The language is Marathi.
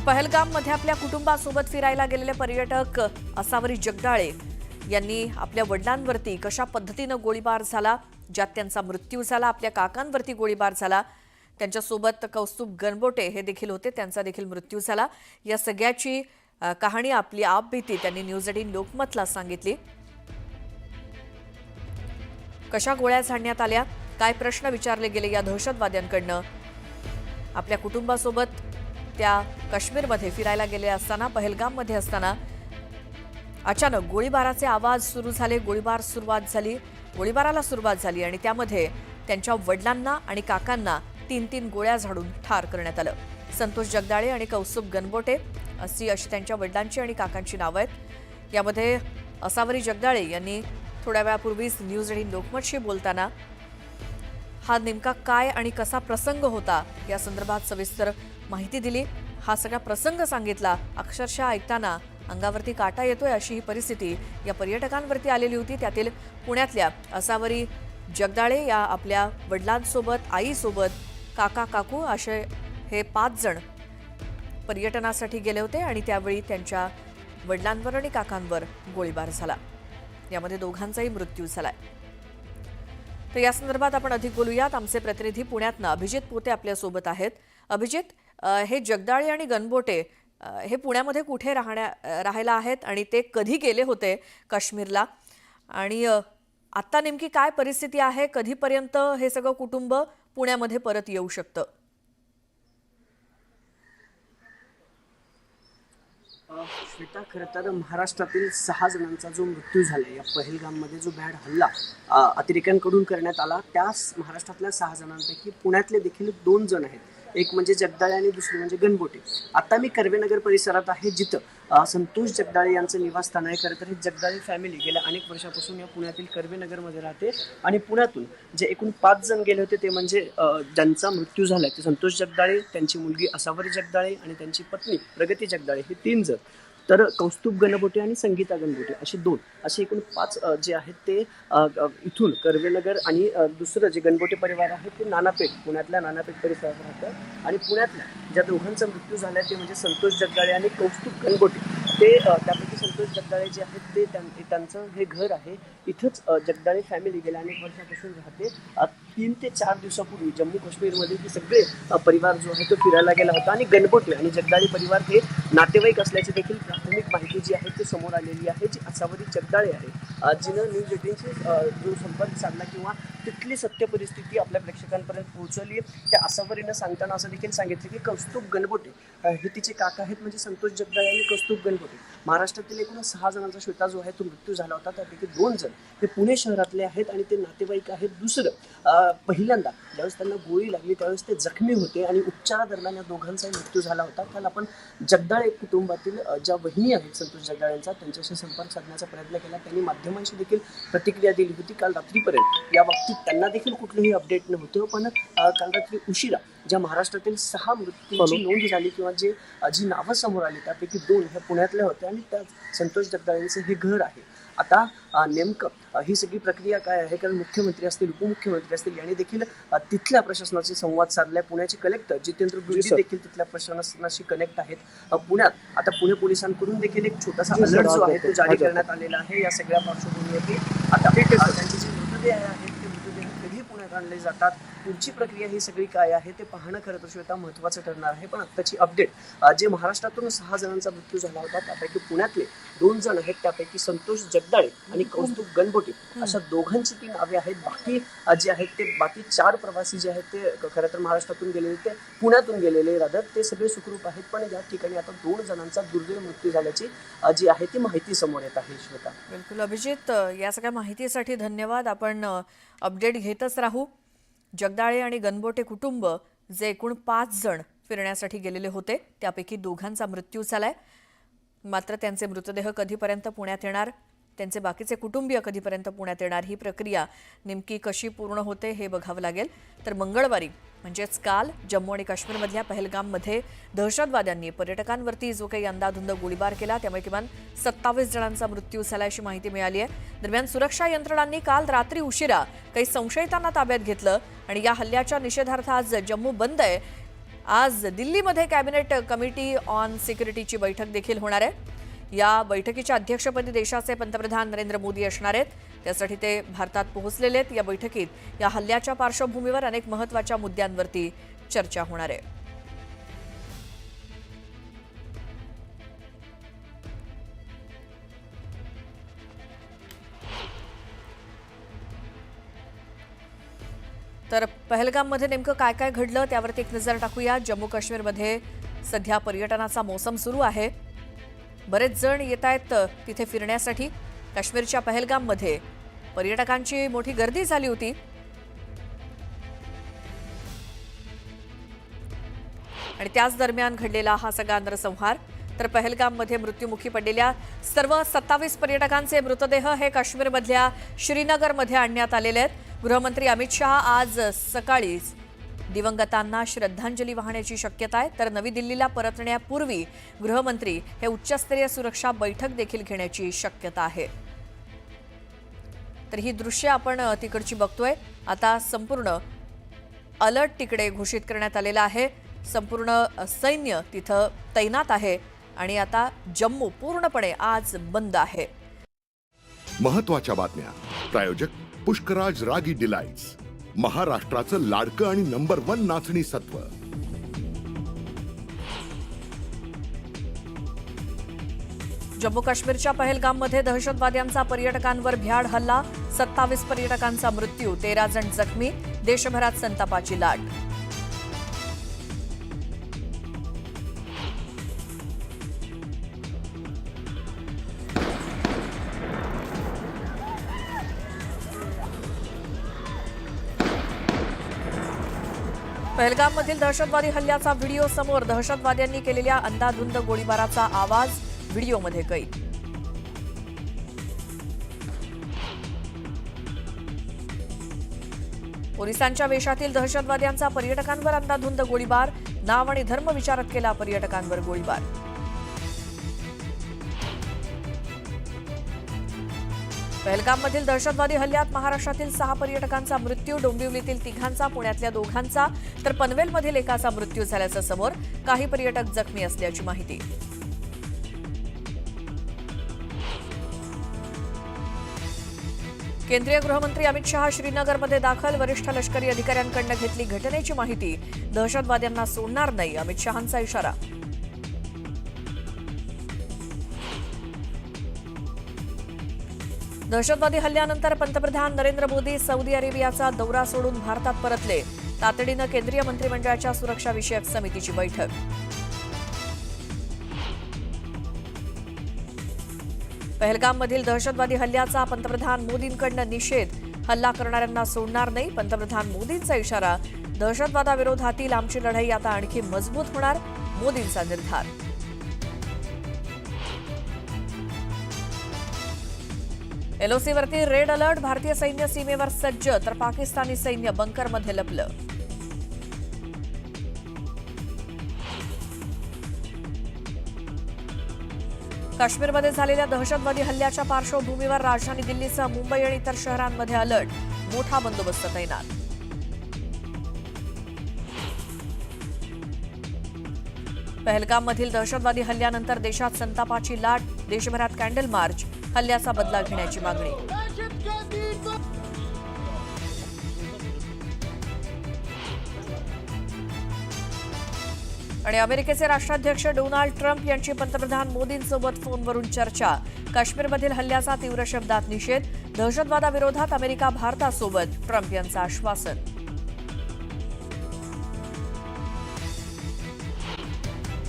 पहलगाममध्ये आपल्या कुटुंबासोबत फिरायला गेलेले पर्यटक असावरी जगदाळे यांनी आपल्या वडिलांवरती कशा पद्धतीने गोळीबार झाला, ज्यात त्यांचा मृत्यू झाला, आपल्या काकांवरती गोळीबार झाला, त्यांच्यासोबत कौस्तुभ गणबोटे हे देखील होते, त्यांचा देखील मृत्यू झाला। या सगळ्याची कहाणी आपली आपबीती त्यांनी न्यूज 18 लोकमतला सांगितली। कशा गोळ्या झाडण्यात आल्या, काय प्रश्न विचारले गेले या दहशतवाद्यांकडनं, आपल्या कुटुंबासोबत त्या काश्मीरमध्ये फिरायला गेले असताना पहलगाममध्ये असताना अचानक गोळीबाराचे आवाज सुरू झाले, गोळीबाराला सुरुवात झाली आणि त्यामध्ये त्यांच्या वडिलांना आणि काकांना 3-3 गोळ्या झाडून ठार करण्यात आलं। संतोष जगदाळे आणि कौस्तुभ गणबोटे अशी त्यांच्या वडिलांची आणि काकांची नावं आहेत। यामध्ये असावरी जगदाळे यांनी थोड्या वेळापूर्वीच न्यूज 18 लोकमतशी बोलताना हा नेमका काय आणि कसा प्रसंग होता या संदर्भात सविस्तर माहिती दिली। हा सगळा प्रसंग सांगितला, अक्षरशः ऐकताना अंगावरती काटा येतोय अशी ही परिस्थिती या पर्यटकांवरती आलेली होती। त्यातील पुण्यातल्या असावरी जगदाळे या आपल्या वडिलांसोबत, आईसोबत, काका काकू असे हे 5 जण पर्यटनासाठी गेले होते आणि त्यावेळी त्यांच्या वडिलांवर आणि काकांवर गोळीबार झाला। यामध्ये दोघांचाही मृत्यू झालाय। तर या संदर्भात आपण अधिक बोलूयात। आमचे प्रतिनिधी पुण्यातनं अभिजित पोते आपल्या सोबत आहेत। अभिजित, हे जगदाळे आणि गणबोटे हे पुण्यामध्ये कुठे राहायला आहेत आणि ते कधी गेले होते काश्मीरला, आणि आता नेमकी काय परिस्थिती आहे, कधीपर्यंत हे सगळं कुटुंब पुण्यामध्ये परत येऊ शकतं? श्वेता, खरं तर महाराष्ट्रातील 6 जणांचा जो मृत्यू झाला या पहलगाममध्ये जो भ्याड हल्ला अतिरेक्यांकडून करण्यात आला, त्या महाराष्ट्रातल्या 6 जणांपैकी पुण्यातले देखील 2 जण आहेत। एक म्हणजे जगदाळे आणि दुसरे म्हणजे गणबोटे। आता मी कर्वेनगर परिसरात आहे, जिथं संतोष जगदाळे यांचं निवासस्थान आहे। खरं तर ही जगदाळे फॅमिली गेल्या अनेक वर्षापासून या पुण्यातील कर्वेनगरमध्ये राहते आणि पुण्यातून जे एकूण 5 जण गेले होते ते म्हणजे ज्यांचा मृत्यू झाला ते संतोष जगदाळे, त्यांची मुलगी असावरी जगदाळे आणि त्यांची पत्नी प्रगती जगदाळे, हे 3 जण। तर कौस्तुभ गणबोटे आणि संगीता गणबोटे असे 2, असे एकूण 5 जे आहेत ते इथून कर्वेनगर, आणि दुसरं जे गणबोटे परिवार आहे ते नानापेठ, पुण्यातल्या नानापेठ परिसरात राहतं। आणि पुण्यातल्या ज्या दोघांचा मृत्यू झाला ते म्हणजे संतोष जगदाळे आणि कौस्तुभ गणबोटे, ते त्यापैकी संतोष जगदाळे जे आहेत ते त्यांचं हे घर आहे, इथंच जगदाळे फॅमिली गेल्या अनेक वर्षापासून राहते। 3 ते 4 दिवसापूर्वी जम्मू काश्मीरमध्ये हे सगळे परिवार जो आहे तो फिरायला गेला होता आणि गणबोटे आणि जगदाळे परिवार हे नातेवाईक असल्याची देखील प्राथमिक माहिती जी आहे ती समोर आलेली आहे। जी असावरी जगदाळे आहे, जिनं न्यूज 18शी जो संपर्क साधला किंवा तिथली सत्य परिस्थिती आपल्या प्रेक्षकांपर्यंत पोहोचवली, त्या असावरीनं सांगताना असं देखील सांगितलं की कौस्तुभ गणबोटे हे तिचे काका आहेत, म्हणजे संतोष जगदाळे आणि कौस्तुभ गणबोटे। महाराष्ट्रातील एकूण 6 जणांचा श्वेता जो आहे तो मृत्यू झाला होता, त्यापैकी 2 जण हे पुणे शहरातले आहेत आणि ते नातेवाईक आहेत। दुसरं, पहिल्यांदा ज्यावेळेस त्यांना गोळी लागली त्यावेळेस ते जखमी होते आणि उपचारादरम्यान या दोघांचाही मृत्यू झाला होता। काल आपण जगदाळे कुटुंबातील ज्या वहिनी आहेत संतोष जगदाळेंचा, त्यांच्याशी संपर्क साधण्याचा प्रयत्न केला। त्यांनी माध्यमांशी देखील प्रतिक्रिया दिली होती काल रात्रीपर्यंत। या बाबतीत त्यांना देखील कुठलेही अपडेट नव्हतं, पण काल रात्री उशिरा ज्या महाराष्ट्रातील 6 मृत्यूंची नोंद झाली किंवा जी नावं समोर आली त्यापैकी 2 हे पुण्यातले होते आणि त्या संतोष जगदाळेंचं हे घर आहे। आता नेमकं ही सगळी प्रक्रिया काय आहे, कारण मुख्यमंत्री असतील, उपमुख्यमंत्री असतील यांनी देखील तिथल्या प्रशासनाशी संवाद साधलाय। पुण्याचे कलेक्टर जितेंद्र गुरुजी देखील तिथल्या प्रशासनाशी कनेक्ट आहेत। पुण्यात आता पुणे पोलिसांकडून देखील एक छोटासा अलर्ट जो आहे तो जारी करण्यात आलेला आहे। या सगळ्या पार्श्वभूमीवरती आता त्यांचे जे मृतदेह आहेत ते मृतदेह कधी पुण्यात आणले जातात, पुढची प्रक्रिया ही सगळी काय आहे ते पाहणं खरं तर श्वेता महत्त्वाचं ठरणार आहे। पण आत्ताची अपडेट, जे महाराष्ट्रातून 6 जणांचा मृत्यू झाला होता त्यापैकी पुण्यातले 2 जण आहेत, त्यापैकी संतोष जगदाळे आणि कौस्तुभ गणबोटे अशा दोघांची ती नावे आहेत। बाकी जे आहेत ते बाकी 4 प्रवासी जे आहेत ते खरं तर महाराष्ट्रातून गेलेले, ते पुण्यातून गेलेले रादर, ते सगळे सुखरूप आहेत। पण या ठिकाणी आता 2 जणांचा दुर्दैवी मृत्यू झाल्याची जी आहे ती माहिती समोर येत आहे। श्वेता, बिलकुल अभिजित, या सगळ्या माहितीसाठी धन्यवाद। आपण अपडेट घेतच राहू। जगदाळे आणि गणबोटे कुटुंब जे एकूण 5 जण फिरण्यासाठी गेलेले होते त्यापैकी 2घांचा मृत्यू झालाय, मात्र त्यांचे मृतदेह कधीपर्यंत पुण्यात येणार, त्यांचे बाकीचे कुटुंबीय कधीपर्यंत पुण्यात येणार, ही प्रक्रिया नेमकी कशी पूर्ण होते हे बघावं लागेल। तर मंगळवारी म्हणजेच काल जम्मू आणि काश्मीरमधल्या पहलगाममध्ये दहशतवाद्यांनी पर्यटकांवरती जो काही अंदाधुंद गोळीबार केला त्यामुळे किमान 27 जणांचा मृत्यू झाला अशी माहिती मिळाली आहे। दरम्यान सुरक्षा यंत्रणांनी काल रात्री उशिरा काही संशयितांना ताब्यात घेतलं आणि या हल्ल्याच्या निषेधार्थ आज जम्मू बंद आहे आज दिल्लीमध्ये कॅबिनेट कमिटी ऑन सिक्युरिटीची बैठक देखील होणार आहे। या बैठकीच्या अध्यक्षपदी देशाचे पंतप्रधान नरेंद्र मोदी असणार आहेत। त्यासाठी ते भारतात पोहोचलेले आहेत। या बैठकीत या हल्ल्याच्या पार्श्वभूमीवर अनेक महत्त्वाच्या मुद्द्यांवरती चर्चा होणार आहे। तर पहलगाममध्ये नेमकं काय काय घडलं त्यावरती एक नजर टाकूया। जम्मू काश्मीरमध्ये सध्या पर्यटनाचा मोसम सुरू आहे। बरेच जण येत आहेत तिथे फिरण्यासाठी। काश्मीरच्या पहलगाममध्ये पर्यटकांची मोठी गर्दी झाली होती आणि त्याच दरम्यान घडलेला हा सगळा नरसंहार। तर पहलगाममध्ये मृत्युमुखी पडलेल्या सर्व 27 पर्यटकांचे मृतदेह हे काश्मीरमधल्या श्रीनगरमध्ये आणण्यात आलेले आहेत। गृहमंत्री अमित शहा आज सकाळीच दिवंगतांना श्रद्धांजली वाहण्याची शक्यता आहे। तर नवी दिल्लीला परतण्यापूर्वी गृहमंत्री हे उच्चस्तरीय सुरक्षा बैठक देखील घेण्याची शक्यता आहे। तर ही दृश्य आपण तिकडची बघतोय। आता संपूर्ण अलर्ट तिकडे घोषित करण्यात आलेला आहे। संपूर्ण सैन्य तिथं तैनात आहे आणि आता जम्मू पूर्णपणे आज बंद आहे। महत्त्वाच्या बातम्या प्रायोजक पुष्कराज रागी डिलाइट्स, महाराष्ट्राचं लाडकं आणि नंबर 1 नाचणी सत्व। जम्मू काश्मीरच्या पहलगाममध्ये दहशतवाद्यांचा पर्यटकांवर भ्याड हल्ला, 27 पर्यटकांचा मृत्यू, 13 जण जखमी, देशभरात संतापाची लाट। पहलगाममधील दहशतवादी हल्ल्याचा व्हिडिओ समोर, दहशतवाद्यांनी केलेल्या अंधाधुंद गोळीबाराचा आवाज व्हिडिओमध्ये कैद। पोलिसांच्या वेशातील दहशतवाद्यांचा पर्यटकांवर अंधाधुंद गोळीबार, नाव आणि धर्म विचारत केला पर्यटकांवर गोळीबार। पहलगाममधील दहशतवादी हल्ल्यात महाराष्ट्रातील 6 पर्यटकांचा मृत्यू, डोंबिवलीतील 3घांचा, पुण्यातल्या 2घांचा तर पनवेलमधील एकाचा मृत्यू झाल्याचं समोर। काही पर्यटक जखमी असल्याची माहिती। केंद्रीय गृहमंत्री अमित शहा श्रीनगरमध्ये दाखल, वरिष्ठ लष्करी अधिकाऱ्यांकडून घेतली घटनेची माहिती, दहशतवाद्यांना सोडणार नाही अमित शहांचा इशारा। दहशतवादी हल्ल्यानंतर पंतप्रधान नरेंद्र मोदी सौदी अरेबियाचा दौरा सोडून भारतात परतले, तातडीनं केंद्रीय मंत्रिमंडळाच्या सुरक्षा विषयक समितीची बैठक। पहलगाममधील दहशतवादी हल्ल्याचा पंतप्रधान मोदींकडून निषेध, हल्ला करणाऱ्यांना सोडणार नाही पंतप्रधान मोदींचा इशारा। दहशतवादाविरोधातील आमची लढाई आता आणखी मजबूत होणार, मोदींचा निर्धार। एलओसीवरती रेड अलर्ट, भारतीय सैन्य सीमेवर सज्ज तर पाकिस्तानी सैन्य बंकरमध्ये लपलं। काश्मीरमध्ये झालेल्या दहशतवादी हल्ल्याच्या पार्श्वभूमीवर राजधानी दिल्लीसह मुंबई आणि इतर शहरांमध्ये अलर्ट, मोठा बंदोबस्त तैनात। पहलगाममधील दहशतवादी हल्ल्यानंतर देशात संतापाची लाट, देशभरात कॅन्डल मार्च, हल्ल्याचा बदला घेण्याची मागणी। आणि अमेरिकेचे राष्ट्राध्यक्ष डोनाल्ड ट्रम्प यांची पंतप्रधान मोदींसोबत फोनवरून चर्चा, काश्मीरमधील हल्ल्याचा तीव्र शब्दात निषेध, दहशतवादाविरोधात अमेरिका भारतासोबत, ट्रम्प यांचं आश्वासन।